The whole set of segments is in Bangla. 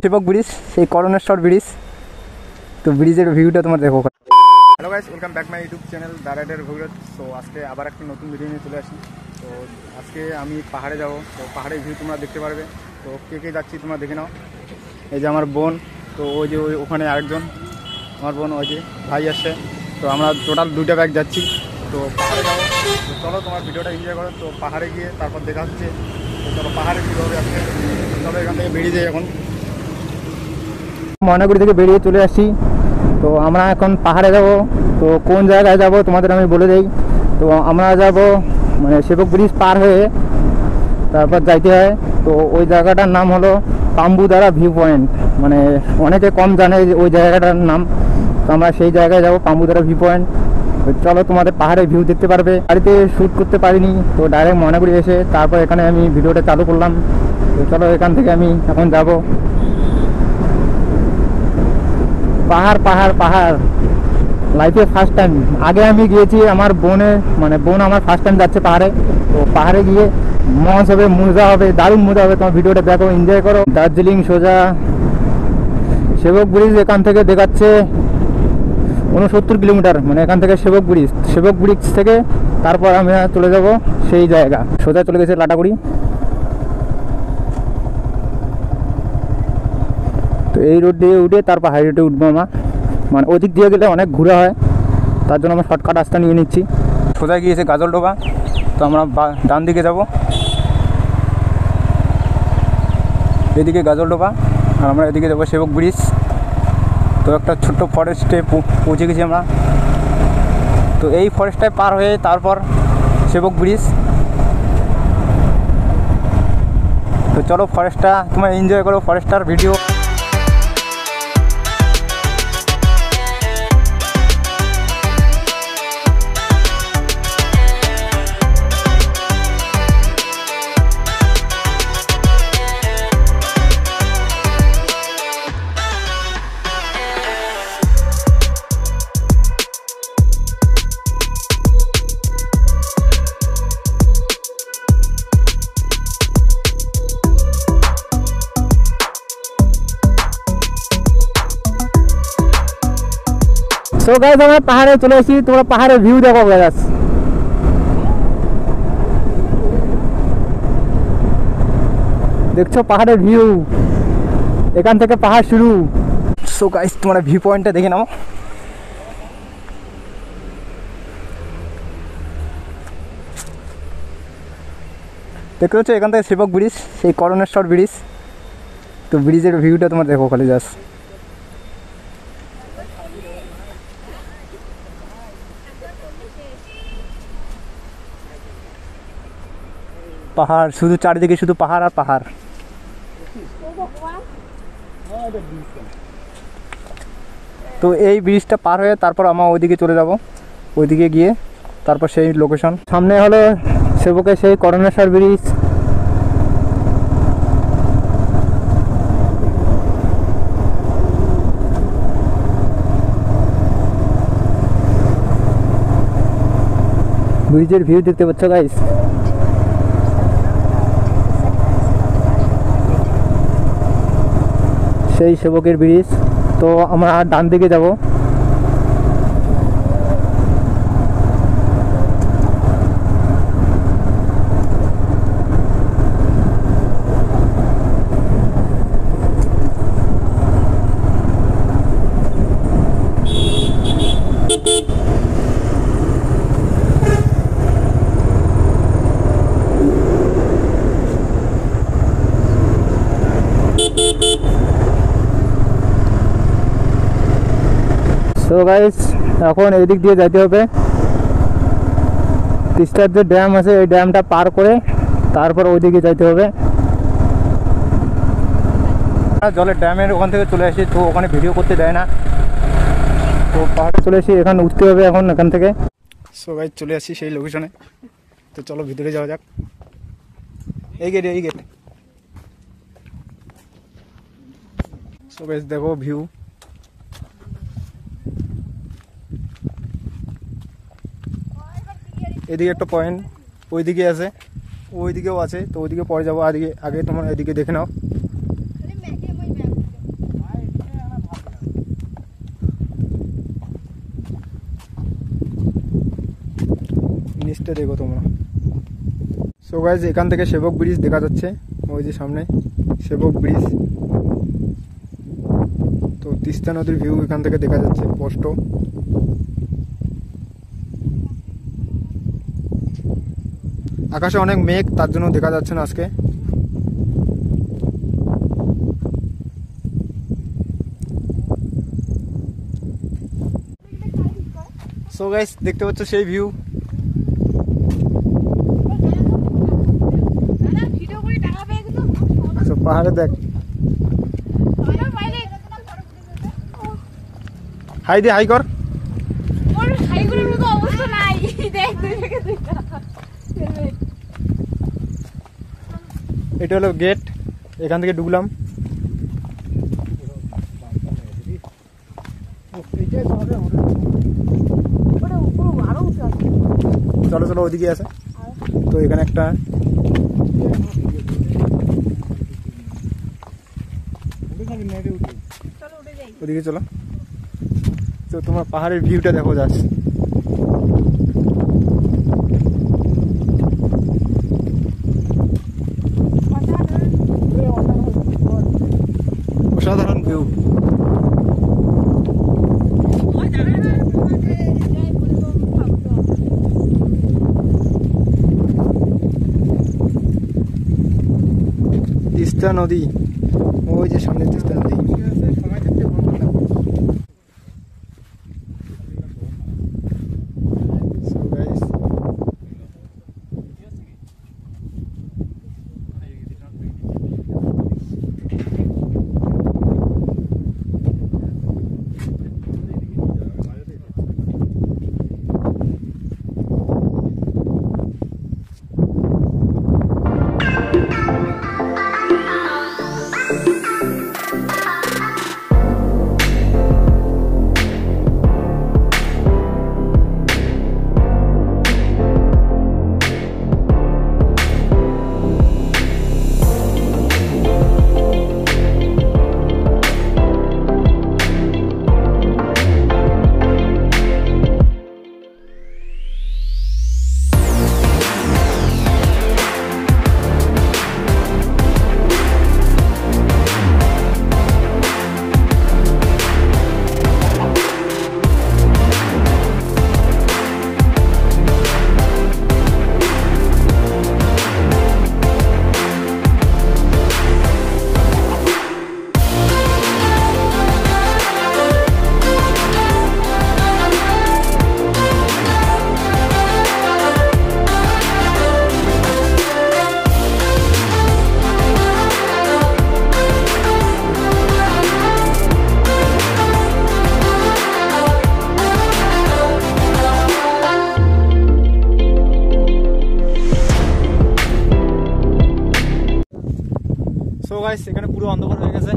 সেবক ব্রিজ, সেই করণেশ্বর ব্রিজ। তো ব্রিজের ভিউটা তোমার দেখো। Hello guys, welcome back my YouTube channel the rider Bhairab. So আজকে আবার একটা নতুন ভিডিও নিয়ে চলে আসি। তো আজকে আমি পাহাড়ে যাব, তো পাহাড়ের ভিউ তোমরা দেখতে পারবে। তো কে কে যাচ্ছি তোমরা দেখে নাও। এই যে আমার বোন, তো ওই যে ওখানে আরেকজন আমার বোন, ওই যে ভাই আসছে। তো আমরা টোটাল 2টা ব্যাগ যাচ্ছি। তো পাহাড়ে যাবো, তো চলো তোমার ভিডিওটা এনজয় করো। তো পাহাড়ে গিয়ে তারপর দেখা হচ্ছে। তো চলো পাহাড়ে কীভাবে আসছে, চলো এখান থেকে বেরিয়ে যাই। এখন ময়নাগুড়ি থেকে বেরিয়ে চলে আসছি। তো আমরা এখন পাহাড়ে যাব। তো কোন জায়গায় যাব তোমাদের আমি বলে দিই। তো আমরা যাব মানে সেবক ব্রিজ পার হয়ে তারপর যাইতে হয়। তো ওই জায়গাটার নাম হলো পাম্বুদারা ভিউ পয়েন্ট। মানে অনেকে কম জানে ওই জায়গাটার নাম। তো আমরা সেই জায়গায় যাব, পাম্বুদারা ভিউ পয়েন্ট। তো চলো তোমাদের পাহাড়ের ভিউ দেখতে পারবে। বাড়িতে শ্যুট করতে পারিনি, তো ডাইরেক্ট ময়নাগুড়ি এসে তারপর এখানে আমি ভিডিওটা চালু করলাম। তো চলো এখান থেকে আমি এখন যাব। পাহাড় পাহাড় পাহাড়, লাইফে ফার্স্ট টাইম। আগে আমি গিয়েছি আমার বোনের, মানে বোন আমার ফার্স্ট টাইম যাচ্ছে পাহাড়ে। তো পাহাড়ে গিয়ে মজ হবে, মজা হবে, দারুণ মজা হবে। তোমার ভিডিওটা দেখো, এনজয় করো। দার্জিলিং সোজা সেবক ব্রিজ এখান থেকে দেখাচ্ছে 69 কিলোমিটার। মানে এখান থেকে সেবক ব্রিজ থেকে তারপর আমি চলে যাব সেই জায়গা। সোজা চলে গেছে লাটাগুড়ি। তো এই রোড দিয়ে উঠে তারপর হাই রোডে উঠবো আমরা। মানে ওদিক দিয়ে গেলে অনেক ঘোরা হয়, তার জন্য আমরা শর্টকাট রাস্তা নিয়ে নিচ্ছি। সোজা গিয়েছে গাজলডোবা। তো আমরা ডান দিকে যাব, এদিকে গাজলডোবা, আর আমরা এদিকে যাবো সেবক ব্রিজ। তো একটা ছোট্ট ফরেস্টে পৌঁছে গেছি আমরা। তো এই ফরেস্টটায় পার হয়ে তারপর সেবক ব্রিজ। তো চলো ফরেস্টটা তোমরা এনজয় করো, ফরেস্টটার ভিডিও। সো গাইস, আমরা পাহাড়ে চলে এসেছি। তোমরা পাহাড়ের ভিউ দেখো গাইস। দেখছো পাহাড়ের ভিউ, এখান থেকে পাহাড় শুরু। সো গাইস, তোমরা ভিউ পয়েন্টটা দেখে নাও। দেখতে পাচ্ছ এখান থেকে সেবক ব্রিজ, সেই করণেশ্বর ব্রিজ। তো ব্রিজের ভিউটা তোমার দেখো খালি জাস্ট। পাহাড়, শুধু চারিদিকে শুধু পাহাড় আর পাহাড়। তো এই ব্রিজটা পার হয়ে তারপর আমরা ওইদিকে চলে যাব। ওইদিকে গিয়ে তারপর সেই লোকেশন। সামনে হলো সেবকের সেই করণেশ্বর ব্রিজ। ব্রিজের ভিউ দেখতে পাচ্ছ গাইস। সেই সেবকের ব্রিজ। তো আমরা ডান দিকে যাব। তো গাইস, এখন এই দিক দিয়ে যেতে হবে। তিস্তার যে ড্যাম আছে, এই ড্যামটা পার করে তারপর ওইদিকে যেতে হবে। জলের ড্যামের ওখান থেকে চলে আসি, তো ওখানে ভিডিও করতে দেয় না। তো পাহাড়ে চলে এসে এখানে উঠতে হবে এখন এখান থেকে। সো গাইস, চলে আসি সেই লোকেশনে। তো চলো ভিতরে যাওয়া যাক। এই গেট, এই গেট। সো গাইস দেখো ভিউ। এদিকে একটা পয়েন্ট, ওইদিকে আছে, ওইদিকেও আছে। তো ওইদিকে পরে যাবো। আগে তোমার এদিকে দেখে নাও। নিচটা দেখো তোমরা। সো গাইজ এখান থেকে সেবক ব্রিজ দেখা যাচ্ছে, ওই যে সামনে সেবক ব্রিজ। তো তিস্তা নদীর ভিউ এখান থেকে দেখা যাচ্ছে স্পষ্ট। আকাশে অনেক মেঘ, তার জন্য দেখা যাচ্ছে না আজকে। সো গাইস দেখতে পাচ্ছ সেই ভিউ। পাহাড়ে দেখ, হাই দে, হাই কর। এটা হলো গেট, এখান থেকে ঢুকলাম। চলো চলো ওদিকে আছে। তো এখানে একটা ওদিকে চলো। তো তোমার পাহাড়ের ভিউটা দেখো যাচ্ছে। অসাধারণ ভিউ। তিস্তা নদী, ওই যে সামনে তিস্তা নদী। সো গাইস এখানে পুরো অন্ধকার হয়ে গেছে।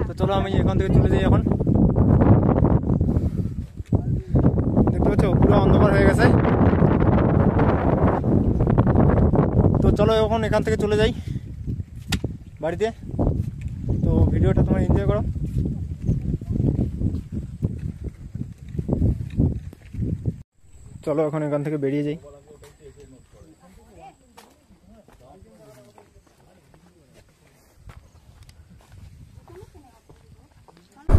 তো চলো আমি এখান থেকে চলে যাই এখন। দেখতে পাচ্ছ পুরো অন্ধকার হয়ে গেছে। তো চলো এখন এখান থেকে চলে যাই বাড়িতে। তো ভিডিওটা তোমরা এনজয় করো। চলো এখন এখান থেকে বেরিয়ে যাই।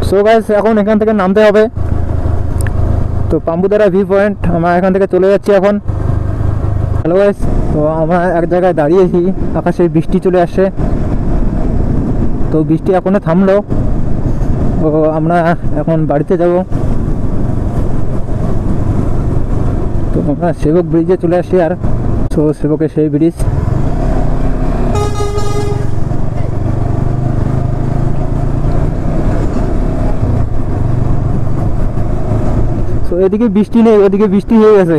সো গাইস এখন এখান থেকে নামতে হবে। তো পাম্বুদারা ভিউ পয়েন্ট, আমরা এখান থেকে চলে যাচ্ছি এখন। হ্যালো গাইস, তো আমরা এক জায়গায় দাঁড়িয়েছি, আকাশে বৃষ্টি চলে আসছে। তো বৃষ্টি এখনো থামলো। তো আমরা এখন বাড়িতে যাব। তো আমরা সেবক ব্রিজে চলে আসি। আর তো সেবকের সেই ব্রিজ। তো এদিকে বৃষ্টি নেই, ওদিকে বৃষ্টি হয়ে গেছে।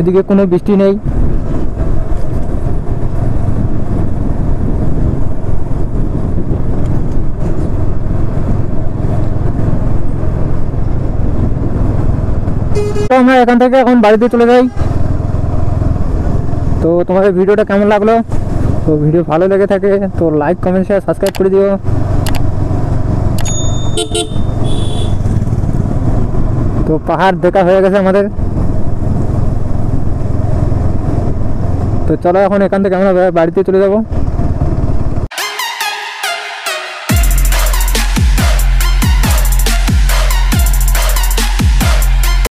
এদিকে কোনো বৃষ্টি নেই। তো আমরা এখান থেকে এখন বাড়িতে চলে যাই। তো তোমাদের ভিডিওটা কেমন লাগলো? তো ভিডিও ভালো লেগে থাকে তো লাইক, কমেন্ট, শেয়ার, সাবস্ক্রাইব করে দিও। তো তো পাহাড় দেখা হয়ে গেছে আমাদের। তো চলো এখন এখান থেকে আমরা বাড়িতে চলে যাবো।